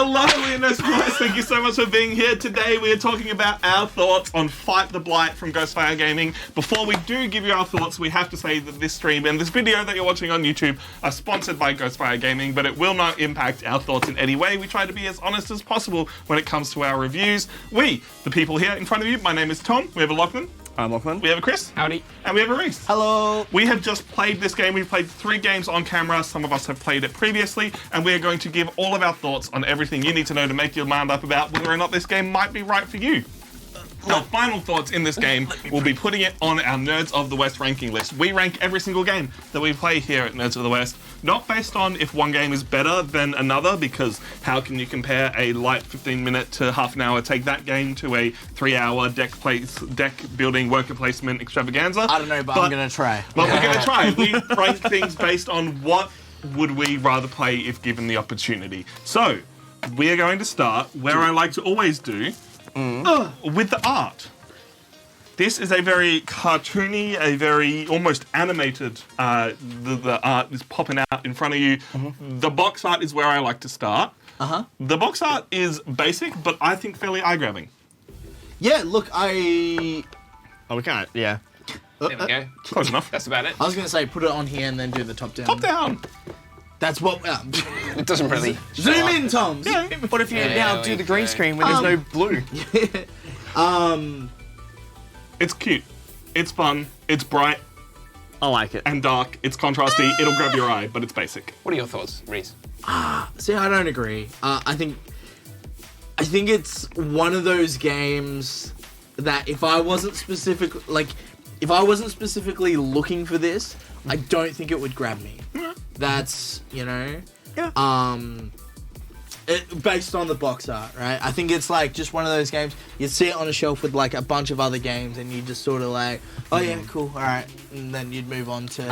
Hello, Leoness Boys. Thank you so much for being here. Today we are talking about our thoughts on Fight the Blight from Ghostfire Gaming. Before we do give you our thoughts, we have to say that this stream and this video that you're watching on YouTube are sponsored by Ghostfire Gaming, but it will not impact our thoughts in any way. We try to be as honest as possible when it comes to our reviews. We, the people here in front of you, my name is Tom. We have a Lachlan. I'm Lachlan. We have a Chris. Howdy. And we have a Reese. Hello. We have just played this game. We've played 3 games on camera. Some of us have played it previously, and we are going to give all of our thoughts on everything you need to know to make your mind up about whether or not this game might be right for you. Our final thoughts in this game will be putting it on our Nerds of the West ranking list. We rank every single game that we play here at Nerds of the West, not based on if one game is better than another, because how can you compare a light 15-minute to half an hour take that game to a 3-hour deck building worker placement extravaganza? I don't know, but I'm going to try. But we're going to try. We rank things based on what would we rather play if given the opportunity. So, we are going to start where I like to always do, with the art. This is a very cartoony, a very almost animated, the art is popping out in front of you. The box art is where I like to start. The box art is basic, but I think fairly eye-grabbing. Yeah, look, Oh, we can't. Yeah. There we go. Close enough. That's about it. I was going to say put it on here and then do the top down. Top down. That's what... It doesn't really. Zoom in, Tom. Yeah. What if you Yeah, now we do the green could. screen when there's no blue? It's cute. It's fun. It's bright I like it. and dark. It's contrasty. It'll grab your eye, but it's basic. What are your thoughts, Reese? See, I don't agree. I think it's one of those games that if I wasn't specifically looking for this, I don't think it would grab me. That's, based on the box art, right? I think it's like just one of those games, you see it on a shelf with like a bunch of other games and you just sort of like, oh yeah, cool, alright. And then you'd move on to...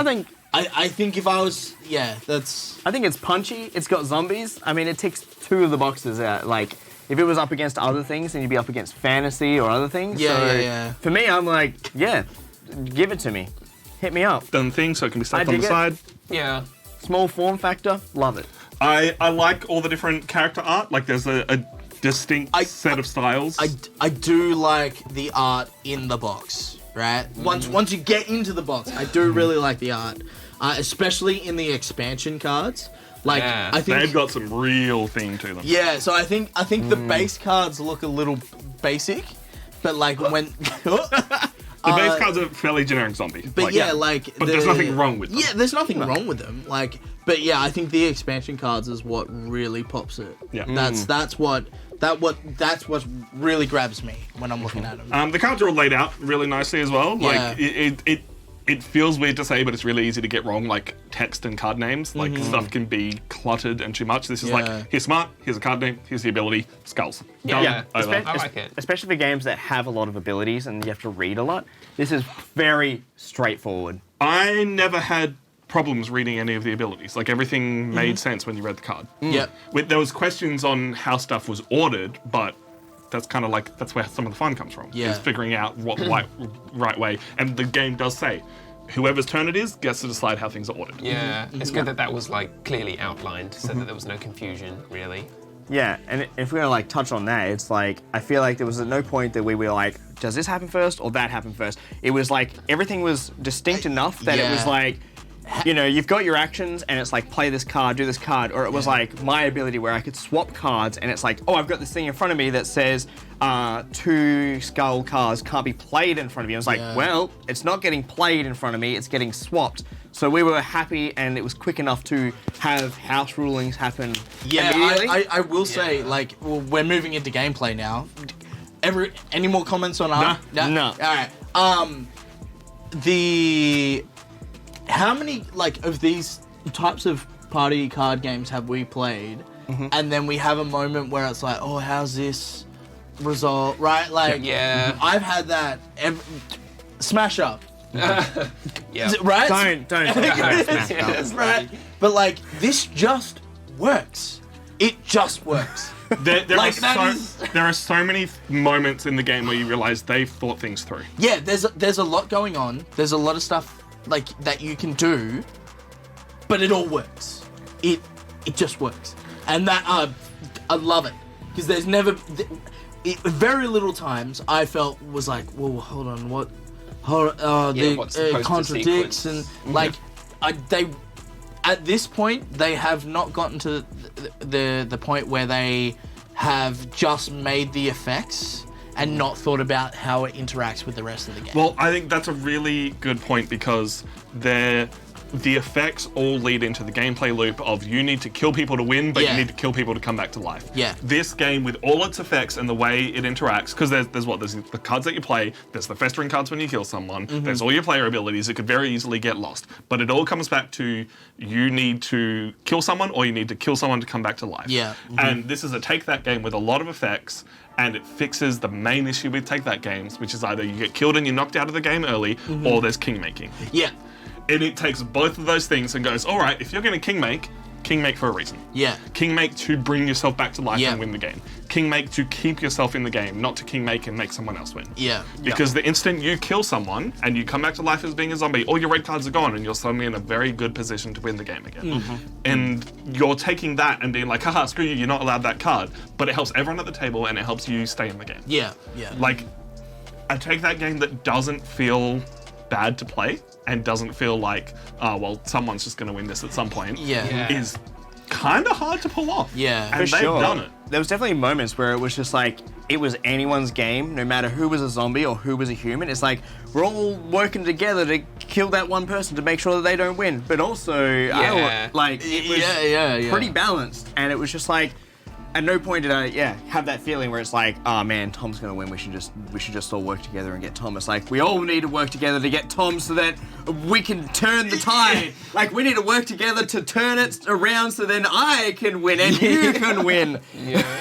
I think if I was... Yeah, that's... I think it's punchy. It's got zombies. I mean, it ticks 2 of the boxes out. Like, if it was up against other things, then you'd be up against fantasy or other things. Yeah. For me, I'm like, yeah, give it to me. Hit me up. Done thing, so it can be stuck I on the dig it. side. Yeah. Small form factor, love it. I like all the different character art. Like, there's a distinct set of styles. I do like the art in the box, right? Once you get into the box, I do really like the art, especially in the expansion cards. Like, Yeah. I think They've got some real theme to them. yeah. So I think the base cards look a little basic, but like when The base cards are fairly generic zombie. but But there's nothing wrong with them. Yeah, there's nothing wrong with them. Like, but yeah, I think the expansion cards is what really pops it. Yeah. That's what really grabs me when I'm looking at them. The cards are all laid out really nicely as well. Yeah. Like, it feels weird to say, but it's really easy to get wrong, like text and card names. Like, stuff can be cluttered and too much. This is Yeah. like, here's smart, here's a card name, here's the ability, skulls. Yeah. Done, over. I like it. Especially for games that have a lot of abilities and you have to read a lot. This is very straightforward. I never had problems reading any of the abilities. Like, everything made sense when you read the card. Yep. There was questions on how stuff was ordered, but that's kind of like, that's where some of the fun comes from. Yeah. Is figuring out what right way. And the game does say, whoever's turn it is gets to decide how things are ordered. Yeah. It's good that was like clearly outlined so that there was no confusion, really. Yeah, and if we're gonna like touch on that, it's like, I feel like there was at no point that we were like, does this happen first or that happen first? It was like, everything was distinct enough that it was Yeah. like, you've got your actions and it's like, play this card, do this card, or it was like my ability where I could swap cards and it's like, oh, I've got this thing in front of me that says 2 skull cards can't be played in front of you. I was like, well, it's not getting played in front of me, it's getting swapped. So we were happy and it was quick enough to have house rulings happen immediately. I will say, like, well, we're moving into gameplay now. Any more comments on art? No. All right. How many, like, of these types of party card games have we played? And then we have a moment where it's like, oh, how's this result? Right? Like, Yeah. I've had that. Smash Up. Yeah. Right? Don't. Yes, Right? But, like, this just works. It just works. There Like, are there are so many moments in the game where you realize they've thought things through. Yeah, there's a lot going on. There's a lot of stuff like that you can do, but it all works. It just works. And that I love it because there's never very little times I felt was like, whoa, hold on, what? What's the poster contradicts sequence? and like they at this point they have not gotten to the point where they have just made the effects and not thought about how it interacts with the rest of the game. Well, I think that's a really good point because the effects all lead into the gameplay loop of you need to kill people to win, but you need to kill people to come back to life. Yeah. This game, with all its effects and the way it interacts, because there's the cards that you play, there's the festering cards when you kill someone, there's all your player abilities, it could very easily get lost. But it all comes back to you need to kill someone or you need to kill someone to come back to life. Yeah. And this is a take that game with a lot of effects, and it fixes the main issue with take that games, which is either you get killed and you're knocked out of the game early, or there's king making. Yeah. And it takes both of those things and goes, all right, if you're going to king make for a reason. Yeah. King make to bring yourself back to life Yeah. and win the game. King make to keep yourself in the game, not to king make and make someone else win. Yeah. Because the instant you kill someone and you come back to life as being a zombie, all your red cards are gone and you're suddenly in a very good position to win the game again. And you're taking that and being like, haha, screw you, you're not allowed that card. But it helps everyone at the table and it helps you stay in the game. Yeah. Yeah. Like, I take that game that doesn't feel bad to play and doesn't feel like, oh, well, someone's just going to win this at some point, Yeah. is kind of hard to pull off. Yeah. And For they've sure. done it. There was definitely moments where it was just like, it was anyone's game, no matter who was a zombie or who was a human. It's like, we're all working together to kill that one person to make sure that they don't win. But also, it was pretty balanced. And it was just like, at no point did I, have that feeling where it's like, oh man, Tom's gonna win. We should just all work together and get Tom. It's like we all need to work together to get Tom so that we can turn the tide. Like we need to work together to turn it around so then I can win and you can win.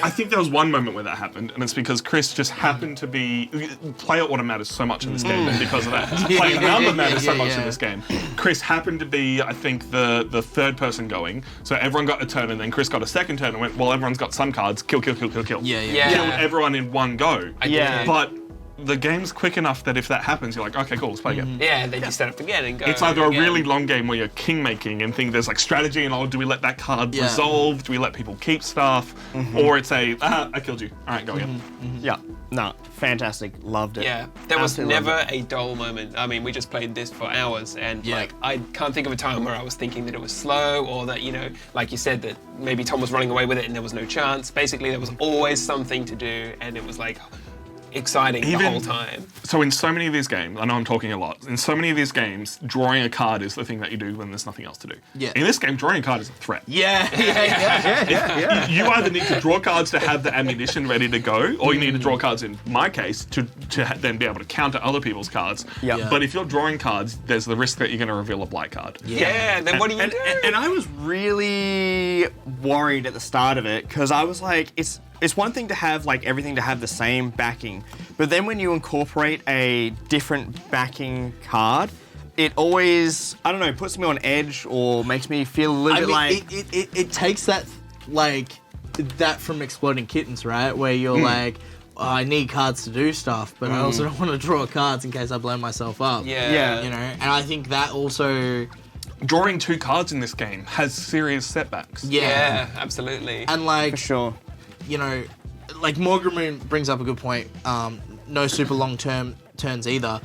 I think there was one moment where that happened, and it's because Chris just happened to be player order matters so much in this game, and because of that, player number matters so much in this game. Chris happened to be, I think, the third person going, so everyone got a turn, and then Chris got a second turn and went, well, everyone's got some cards, kill. Yeah. Killed everyone in one go. Yeah. But the game's quick enough that if that happens, you're like, okay, cool, let's play again. Yeah, then you set up again and go. It's either a again. really long game where you're king making and think there's like strategy and, oh, do we let that card resolve? Do we let people keep stuff? Or it's a, I killed you. All right, go again. Yeah. No, fantastic. Loved it. Yeah, there was Absolutely never loved a dull moment. I mean, we just played this for hours, and like I can't think of a time where I was thinking that it was slow, or that, you know, like you said, that maybe Tom was running away with it and there was no chance. Basically, there was always something to do, and it was like exciting the whole time. So in so many of these games, I know I'm talking a lot, in so many of these games, drawing a card is the thing that you do when there's nothing else to do. Yeah. In this game, drawing a card is a threat. Yeah. You either need to draw cards to have the ammunition ready to go, or you need to draw cards, in my case, to then be able to counter other people's cards. Yeah. But if you're drawing cards, there's the risk that you're going to reveal a Blight card. Yeah, then what do you do? And I was really worried at the start of it because I was like, it's one thing to have like everything to have the same backing, but then when you incorporate a different backing card, it always, I don't know, puts me on edge or makes me feel a little bit like... It takes that, like, that from Exploding Kittens, right? Where you're like, oh, I need cards to do stuff, but I also don't want to draw cards in case I blow myself up. Yeah. You know, and I think that also... Drawing 2 cards in this game has serious setbacks. Yeah, absolutely. And like, For sure. you know, like Morgan brings up a good point. No super long turns either.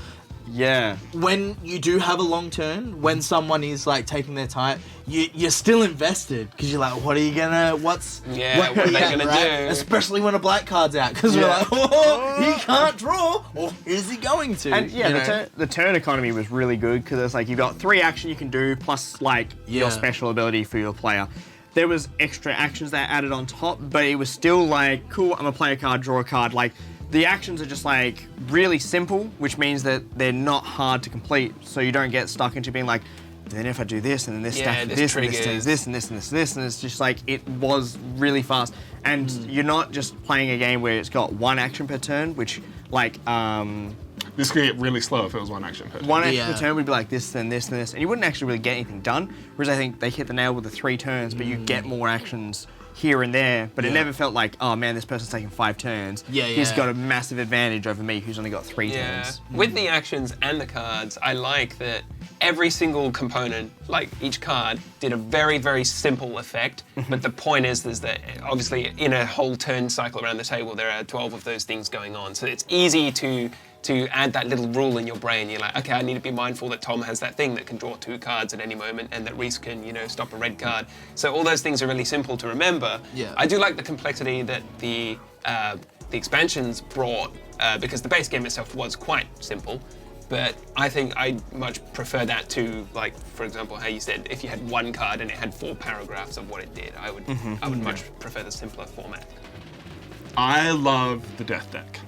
Yeah. When you do have a long turn, when someone is like taking their time, you're still invested because you're like, what are you gonna? What are they gonna do? Especially when a black card's out, because we're like, oh, he can't draw, or is he going to? And yeah, You know? the turn economy was really good because it's like you've got 3 action you can do plus like your special ability for your player. There was extra actions that added on top, but it was still like, cool, I'm gonna play a card, draw a card. Like, the actions are just like really simple, which means that they're not hard to complete, so you don't get stuck into being like, then if I do this and then this stack this and this does this and this and this and this, and it's just like, it was really fast. And you're not just playing a game where it's got 1 action per turn, which like, This could get really slow if it was 1 action per turn. 1 action per turn would be like this, then this, and this, and you wouldn't actually really get anything done. Whereas I think they hit the nail with the 3 turns, but you get more actions here and there. But it never felt like, oh man, this person's taking 5 turns. He's got a massive advantage over me, who's only got 3 turns. With the actions and the cards, I like that every single component, like each card, did a very, very simple effect. But the point is that obviously in a whole turn cycle around the table, there are 12 of those things going on. So it's easy to add that little rule in your brain. You're like, okay, I need to be mindful that Tom has that thing that can draw 2 cards at any moment, and that Reese can, stop a red card. So all those things are really simple to remember. Yeah. I do like the complexity that the expansions brought, because the base game itself was quite simple. But I think I much prefer that to, like, for example, how you said if you had 1 card and it had 4 paragraphs of what it did. I would much prefer the simpler format. I love the death deck.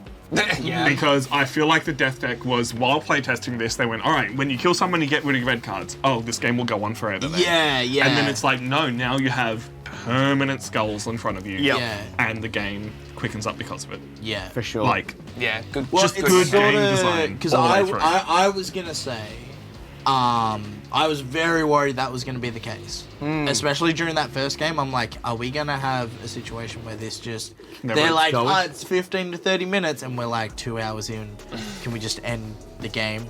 Yeah. Because I feel like the death deck was, while playtesting this, they went, all right, when you kill someone, you get rid of your red cards. Oh, this game will go on forever then. Yeah. And then it's like, no, now you have permanent skulls in front of you. Yeah. And the game quickens up because of it. Yeah. For sure. Like, Yeah, good. Well, just it's good good game sorta- design Because all the way through. I was gonna say, I was very worried that was gonna be the case, especially during that first game. I'm like, are we gonna have a situation where this just Never they're like, going. oh, it's 15 to 30 minutes, and we're like 2 hours in. Can we just end the game?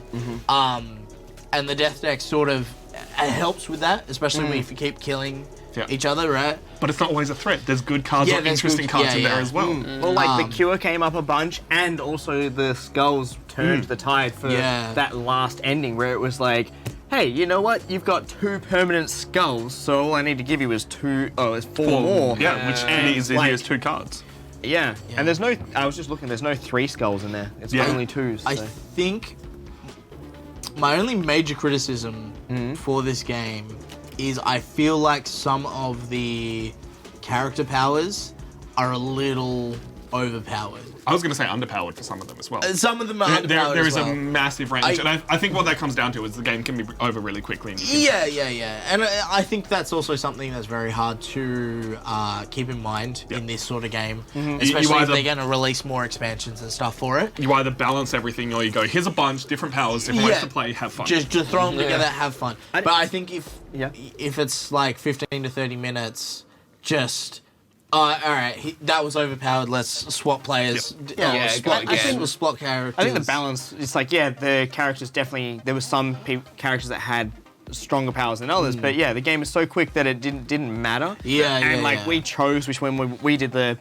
And the death deck sort of helps with that, especially if you keep killing each other, right? but it's not always a threat. There's good cards Yeah, or there's interesting good- cards yeah, in there yeah. as well. Well, like the cure came up a bunch, and also the skulls turned the tide for that last ending where it was like, hey, you know what? You've got 2 permanent skulls, so all I need to give you is 4 more. Yeah, which to me is easy like- as 2 cards. Yeah. And there's no, I was just looking, there's no 3 skulls in there. It's Yeah. only 2s. I So. think my only major criticism for this game is I feel like some of the character powers are a little overpowered. I was going to say underpowered for some of them as well. Some of them are There underpowered there as is well. a massive range, and I think what that comes down to is the game can be over really quickly. And you can Yeah. And I think that's also something that's very hard to keep in mind in this sort of game, especially if either- they're going to release more expansions and stuff for it. You either balance everything or you go, here's a bunch, different powers, different ways Yeah. to play, have fun. Just throw them together, have fun. But I think Yeah. if it's like 15 to 30 minutes, just all right, that was overpowered. Let's swap players. Yeah, swap, go again. we'll swap characters. I think the balance, it's like, yeah, the characters definitely, there were some characters that had stronger powers than others, but yeah, the game is so quick that it didn't matter. And like we chose which one we did the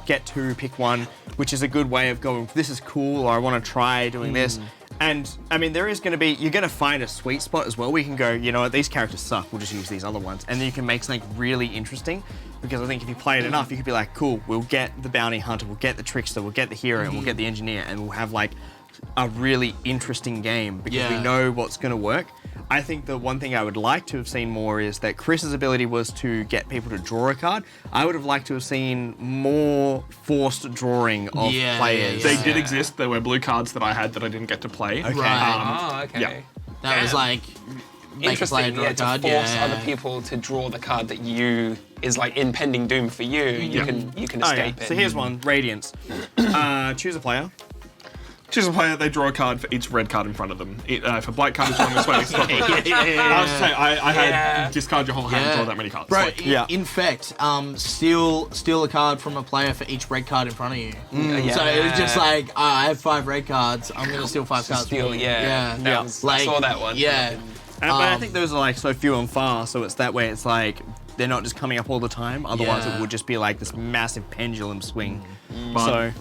get 2, pick 1, which is a good way of going, this is cool, or I want to try doing this. And I mean, there is going to be, you're going to find a sweet spot as well. We can go, you know what, these characters suck, we'll just use these other ones. And then you can make something really interesting, because I think if you play it enough, you could be like, cool, we'll get the bounty hunter, we'll get the trickster, we'll get the hero, and we'll get the engineer, and we'll have like a really interesting game because we know what's going to work. I think the one thing I would like to have seen more is that Chris's ability was to get people to draw a card. I would have liked to have seen more forced drawing of players. They did exist. There were blue cards that I had that I didn't get to play. Okay. Right. Okay. Yeah. That was like make a player Interesting, draw a to card. force other people to draw the card that is like impending doom for you. You can escape it. So here's one, Radiance. Choose a player. Choose a player, they draw a card for each red card in front of them. If a Blight card is drawn this way, it's not good. I was saying, I had discard your whole hand and draw that many cards. Bro, Like, in fact, steal a card from a player for each red card in front of you. So it was just like, I have 5 red cards, I'm going to steal 5 cards. Steal, from you. yeah. That was- I saw that one. Yeah. But I think those are like so few and far, so it's that way, it's like, they're not just coming up all the time, otherwise it would just be like this massive pendulum swing. So...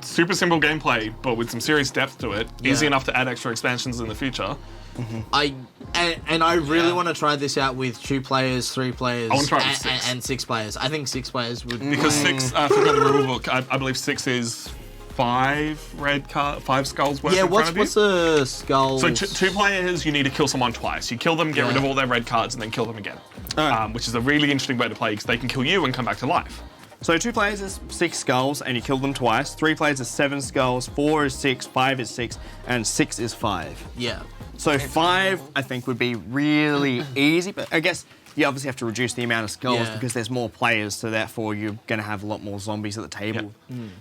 super simple gameplay, but with some serious depth to it. Easy enough to add extra expansions in the future. I really want to try this out with 2 players, 3 players, I wanna try it with 6. and 6 players. I think 6 players would Because 6, I forgot the rule book, I believe 6 is 5 skulls worth Yeah, in front of you. what's the skull? So 2 players, you need to kill someone twice. You kill them, get rid of all their red cards, and then kill them again. Which is a really interesting way to play because they can kill you and come back to life. So 2 players is 6 skulls, and you kill them twice. 3 players is 7 skulls, 4 is 6, 5 is 6, and 6 is 5. Yeah. So 5, I think, would be really easy, but I guess you obviously have to reduce the amount of skulls because there's more players, so therefore you're going to have a lot more zombies at the table.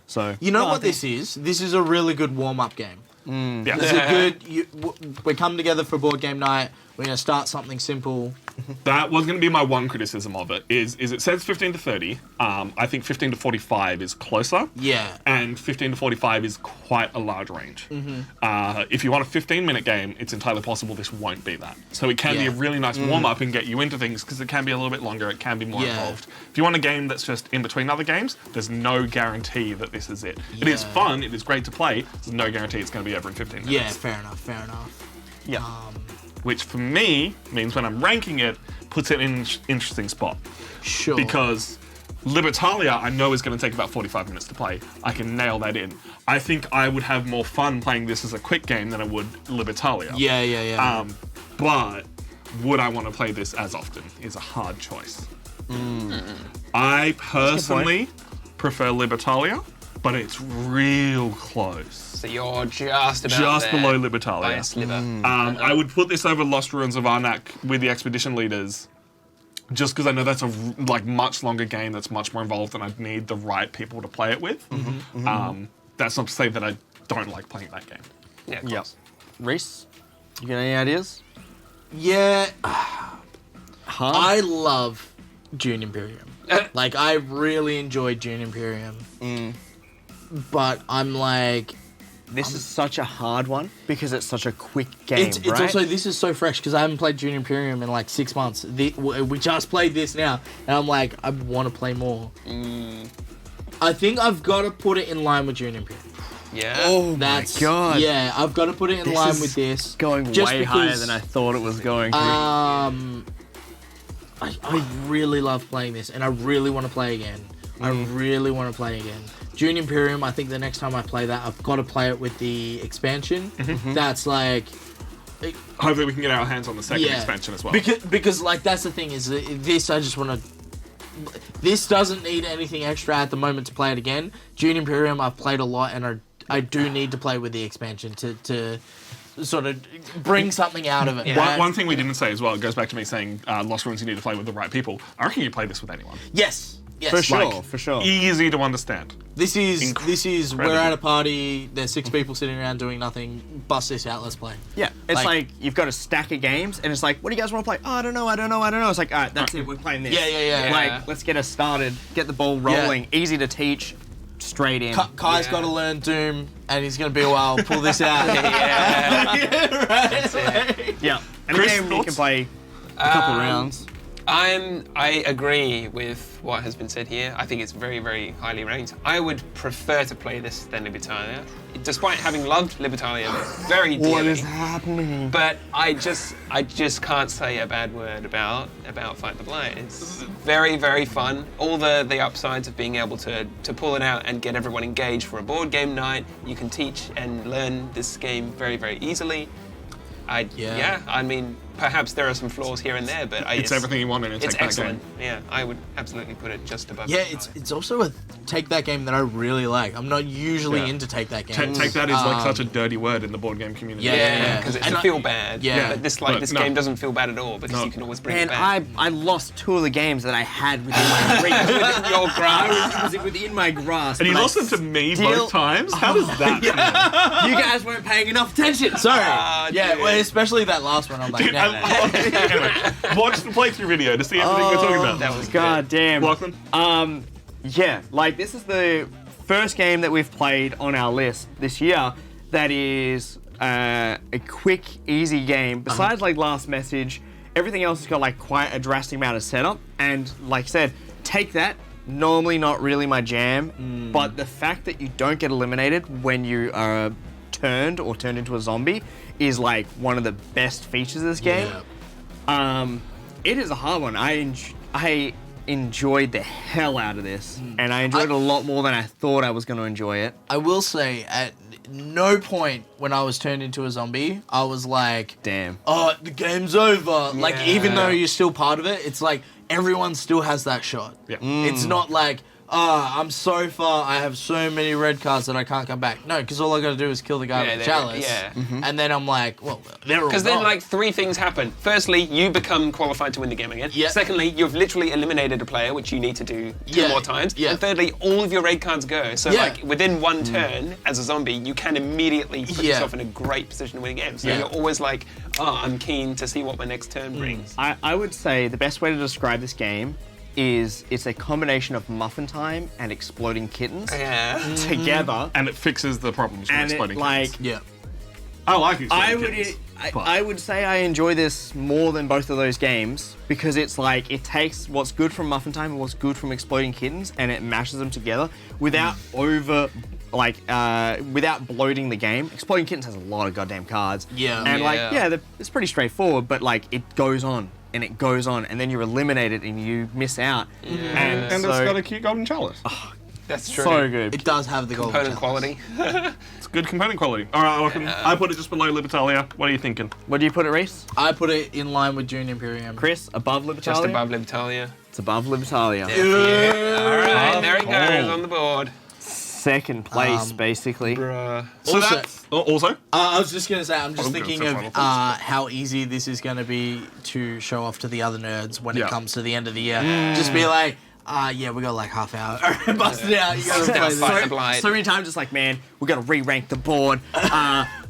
So You know what this is? This is a really good warm-up game. Yeah. This is a good. We're coming together for board game night. We're going to start something simple. That was going to be my one criticism of it. Is it says 15 to 30. I think 15 to 45 is closer. Yeah. And 15 to 45 is quite a large range. If you want a 15-minute game, it's entirely possible this won't be that. So it can be a really nice warm-up and get you into things because it can be a little bit longer, it can be more involved. If you want a game that's just in between other games, there's no guarantee that this is it. It is fun, it is great to play, there's no guarantee it's going to be over in 15 minutes. Yeah, fair enough. Yeah. Which for me means when I'm ranking it, puts it in an interesting spot. Sure. Because Libertalia, I know is going to take about 45 minutes to play. I can nail that in. I think I would have more fun playing this as a quick game than I would Libertalia. Yeah. But would I want to play this as often is a hard choice. I personally prefer Libertalia, but it's real close. So you're just about Just there below Libertalia. by a sliver. I would put this over Lost Ruins of Arnak with the Expedition Leaders, just because I know that's a much longer game that's much more involved and I'd need the right people to play it with. That's not to say that I don't like playing that game. Yeah, of course. Reese, you got any ideas? Yeah. Huh? I love Dune Imperium. Like, I really enjoyed Dune Imperium. But I'm like... This is such a hard one because it's such a quick game, It's right? also, this is so fresh because I haven't played Dune Imperium in like 6 months. We just played this now, and I'm like, I want to play more. I think I've got to put it in line with Dune Imperium. Yeah. Oh That's, my god. Yeah, I've got to put it in line with this. Going just way higher because, than I thought it was going to. I really love playing this, and I really want to play again. I really want to play again. Dune Imperium, I think the next time I play that, I've got to play it with the expansion. That's like... Hopefully we can get our hands on the second expansion as well. Because like, that's the thing, is this, I just want to... This doesn't need anything extra at the moment to play it again. Dune Imperium, I've played a lot, and I do need to play with the expansion to sort of bring something out of it. Yeah. One thing we didn't say as well, it goes back to me saying Lost Ruins you need to play with the right people. I reckon you play this with anyone. Yes. For sure, Like, for sure. Easy to understand. This is Incredible. we're at a party, there's 6 people sitting around doing nothing, bust this out, let's play. Yeah, it's Like- like you've got a stack of games, and it's like, what do you guys want to play? Oh, I don't know. It's like, all right, that's it. We're playing this. Yeah. Like, let's get us started. Get the ball rolling. Easy to teach. Straight in. Kai's got to learn Doom, and he's going to be a while, pull this out. Yeah. And Chris, a game you thoughts? can play a couple rounds. I agree with what has been said here. I think it's very, very highly ranked. I would prefer to play this than Libertalia, despite having loved Libertalia very dearly. What is happening? But I just can't say a bad word about Fight the Blight. It's very, very fun. All the upsides of being able to pull it out and get everyone engaged for a board game night. You can teach and learn this game very, very easily. I mean, perhaps there are some flaws here and there, but It's everything you want in a It's take-back excellent. game. Yeah, I would absolutely put it just above. Yeah, Libertalia. it's also a take that game that I really like. I'm not usually into take that games. Take that is like such a dirty word in the board game community. Yeah, because it's And a feel bad. yeah. But this But no. game doesn't feel bad at all because you can always bring And it back. I lost 2 of the games that I had within my reach. Within your grasp. Was it within my grasp? And you but I lost them to me still- both times? How does that feel? You guys weren't paying enough attention. Sorry. dude. Well, especially that last one. I'm like, nah. Anyway, watch the playthrough video to see everything we're talking about. That was God damn. Lachlan? Yeah, like this is the first game that we've played on our list this year that is a quick, easy game. Besides like Last Message, everything else has got like quite a drastic amount of setup. And like I said, take that. Normally not really my jam, but the fact that you don't get eliminated when you are turned into a zombie is like one of the best features of this game. It is a hard one. I enjoyed the hell out of this, and I enjoyed it a lot more than I thought I was going to enjoy it. I will say, at no point when I was turned into a zombie, I was like, Damn. oh, the game's over. Like, Yeah. even though you're still part of it, it's like everyone still has that shot. Yeah. It's not like, I'm so far. I have so many red cards that I can't come back. No, because all I got to do is kill the guy with the chalice. Yeah. And then I'm like, well, they're all Because then, gone. like, 3 things happen. Firstly, you become qualified to win the game again. Yeah. Secondly, you've literally eliminated a player, which you need to do 2 more times. Yeah. And thirdly, all of your red cards go. So, like, within 1 turn, as a zombie, you can immediately put yourself in a great position to win a game. So you're always like, oh, I'm keen to see what my next turn brings. I would say the best way to describe this game is it's a combination of Muffin Time and Exploding Kittens together. And it fixes the problems with And exploding it, like, kittens. Yeah. I like it. I would say I enjoy this more than both of those games because it's like it takes what's good from Muffin Time and what's good from Exploding Kittens and it mashes them together without without bloating the game. Exploding Kittens has a lot of goddamn cards. Yeah. And it's pretty straightforward, but like it goes on and it goes on and then you're eliminated and you miss out. And it's got a cute golden chalice. That's true. So good. It does have the golden Component chalice. quality. It's good component quality. All right, I put it just below Libertalia. What are you thinking? What do you put it, Reese? I put it in line with Dune Imperium. Chris, above Libertalia? Just above Libertalia. It's above Libertalia. All right, there it goes on the board. Second place, basically. Bruh. So Also- that's also. I was just going to say, I'm just I'm thinking gonna of say final how easy this is going to be to show off to the other nerds when Yeah. it comes to the end of the year. Just be like, yeah, we got like half hour. Bust it out. You got to play Fight this. the Blight. So many times it's like, man, we gotta re-rank the board.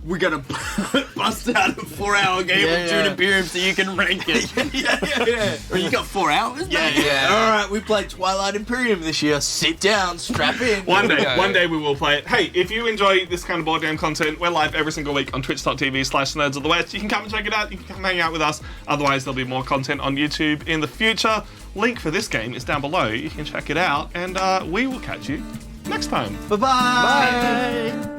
We gotta bust out a 4-hour game Yeah, of yeah. Dune Imperium so you can rank it. yeah. Or you got 4 hours? Yeah, mate? yeah. All right, we played Twilight Imperium this year. Sit down, strap in. One go. day we will play it. Hey, if you enjoy this kind of board game content, we're live every single week on twitch.tv/nerds of the West. You can come and check it out. You can come hang out with us. Otherwise, there'll be more content on YouTube in the future. Link for this game is down below. You can check it out, and we will catch you next time. Bye-bye. Bye.